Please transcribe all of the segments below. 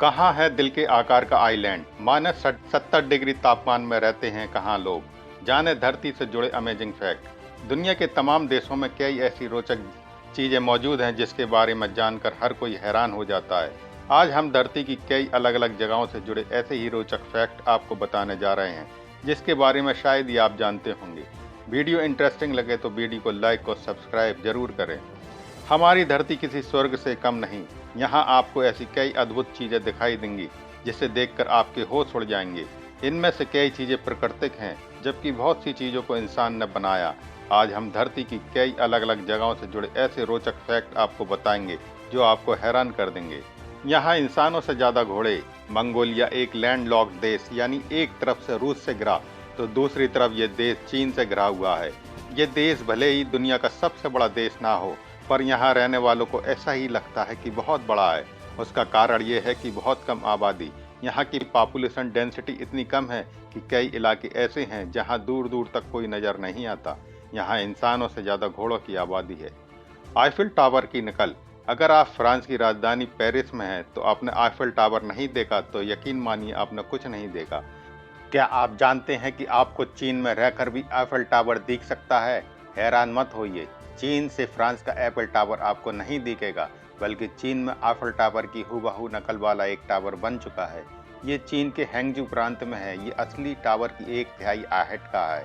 कहाँ है दिल के आकार का आइलैंड? माइनस 70 डिग्री तापमान में रहते हैं कहाँ लोग? जाने धरती से जुड़े अमेजिंग फैक्ट। दुनिया के तमाम देशों में कई ऐसी रोचक चीजें मौजूद हैं जिसके बारे में जानकर हर कोई हैरान हो जाता है। आज हम धरती की कई अलग अलग जगहों से जुड़े ऐसे ही रोचक फैक्ट आपको बताने जा रहे हैं जिसके बारे में शायद ही आप जानते होंगे। वीडियो इंटरेस्टिंग लगे तो वीडियो को लाइक और सब्सक्राइब जरूर करें। हमारी धरती किसी स्वर्ग से कम नहीं। यहाँ आपको ऐसी कई अद्भुत चीजें दिखाई देंगी जिसे देखकर आपके होश उड़ जाएंगे। इनमें से कई चीजें प्राकृतिक हैं जबकि बहुत सी चीजों को इंसान ने बनाया। आज हम धरती की कई अलग अलग जगहों से जुड़े ऐसे रोचक फैक्ट आपको बताएंगे जो आपको हैरान कर देंगे। यहाँ इंसानों से ज्यादा घोड़े। मंगोलिया एक लैंडलॉक्ड देश यानी एक तरफ से रूस से घिरा तो दूसरी तरफ ये देश चीन से घिरा हुआ है। ये देश भले ही दुनिया का सबसे बड़ा देश ना हो पर यहाँ रहने वालों को ऐसा ही लगता है कि बहुत बड़ा है। उसका कारण ये है कि बहुत कम आबादी। यहाँ की पॉपुलेशन डेंसिटी इतनी कम है कि कई इलाके ऐसे हैं जहाँ दूर दूर तक कोई नज़र नहीं आता। यहाँ इंसानों से ज़्यादा घोड़ों की आबादी है। आईफिल टावर की नकल। अगर आप फ्रांस की राजधानी पेरिस में हैं तो आपने आईफिल टावर नहीं देखा तो यकीन मानिए आपने कुछ नहीं देखा। क्या आप जानते हैं कि आपको चीन में रहकर भी आईफिल टावर दिख सकता है? हैरान मत होइए, चीन से फ्रांस का आईफिल टावर आपको नहीं दिखेगा बल्कि चीन में आईफिल टावर की हूबहू नकल वाला एक टावर बन चुका है। ये चीन के हैंगजू प्रांत में है। ये असली टावर की 1/3 आहट का है।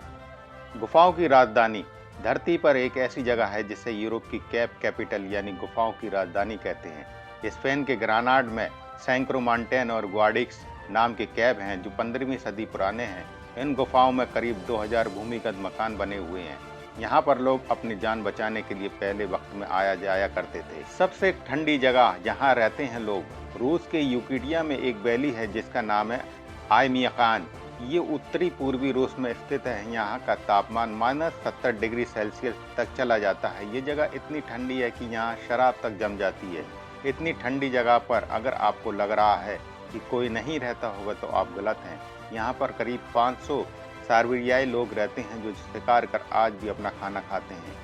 गुफाओं की राजधानी। धरती पर एक ऐसी जगह है जिसे यूरोप की केप कैपिटल यानी गुफाओं की राजधानी कहते हैं। स्पेन के ग्रानाड में सैंक्रो माउंटेन और ग्वाडिक्स नाम के कैब हैं जो 15वीं सदी पुराने हैं। इन गुफाओं में करीब 2000 भूमिगत मकान बने हुए हैं। यहाँ पर लोग अपनी जान बचाने के लिए पहले वक्त में आया जाया करते थे। सबसे ठंडी जगह जहाँ रहते हैं लोग। रूस के यूकिडिया में एक वैली है जिसका नाम है आयमियाकान। ये उत्तरी पूर्वी रूस में स्थित है। यहाँ का तापमान माइनस 70 डिग्री सेल्सियस तक चला जाता है। ये जगह इतनी ठंडी है कि यहाँ शराब तक जम जाती है। इतनी ठंडी जगह पर अगर आपको लग रहा है कि कोई नहीं रहता होगा तो आप गलत हैं। यहाँ पर करीब 500 साइबेरियाई लोग रहते हैं जो शिकार कर आज भी अपना खाना खाते हैं।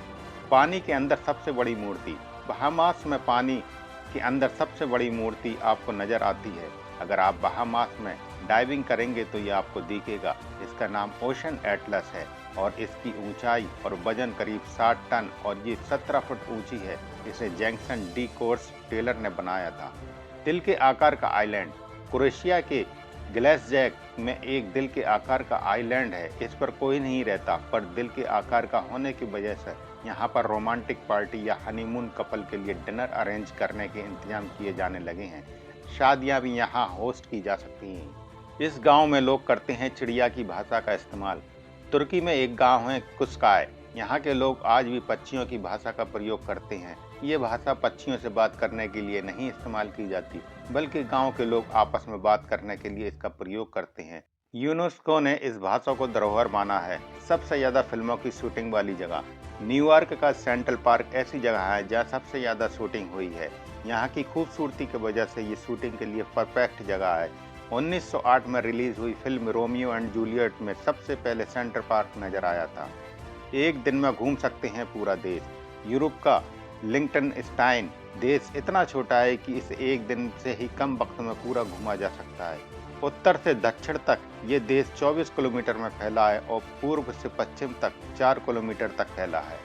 पानी के अंदर सबसे बड़ी मूर्ति। बहामास में पानी के अंदर सबसे बड़ी मूर्ति आपको नजर आती है। अगर आप बहामास में डाइविंग करेंगे तो ये आपको दिखेगा। इसका नाम ओशन एटलस है और इसकी ऊंचाई और वजन करीब 60 टन और ये 17 फुट ऊंची है। इसे जैक्सन डी कोर्स टेलर ने बनाया था। दिल के आकार का आइलैंड। क्रोएशिया के ग्लेसजैक में एक दिल के आकार का आइलैंड है। इस पर कोई नहीं रहता पर दिल के आकार का होने की वजह से यहाँ पर रोमांटिक पार्टी या हनीमून कपल के लिए डिनर अरेंज करने के इंतजाम किए जाने लगे हैं। शादियाँ भी यहाँ होस्ट की जा सकती हैं। इस गांव में लोग करते हैं चिड़िया की भाषा का इस्तेमाल। तुर्की में एक गांव है कुस्काय। यहाँ के लोग आज भी पक्षियों की भाषा का प्रयोग करते हैं। ये भाषा पक्षियों से बात करने के लिए नहीं इस्तेमाल की जाती बल्कि गांव के लोग आपस में बात करने के लिए इसका प्रयोग करते हैं। यूनेस्को ने इस भाषा को धरोहर माना है। सबसे ज्यादा फिल्मों की शूटिंग वाली जगह। न्यूयॉर्क का सेंट्रल पार्क ऐसी जगह है जहाँ सबसे ज्यादा शूटिंग हुई है। यहाँ की खूबसूरती की वजह से ये शूटिंग के लिए परफेक्ट जगह है। 1908 में रिलीज हुई फिल्म रोमियो एंड जूलियट में सबसे पहले सेंट्रल पार्क नजर आया था। एक दिन में घूम सकते हैं पूरा देश। यूरोप का लिंकटनस्टाइन देश इतना छोटा है कि इसे एक दिन से ही कम वक्त में पूरा घूमा जा सकता है। उत्तर से दक्षिण तक ये देश 24 किलोमीटर में फैला है और पूर्व से पश्चिम तक 4 किलोमीटर तक फैला है।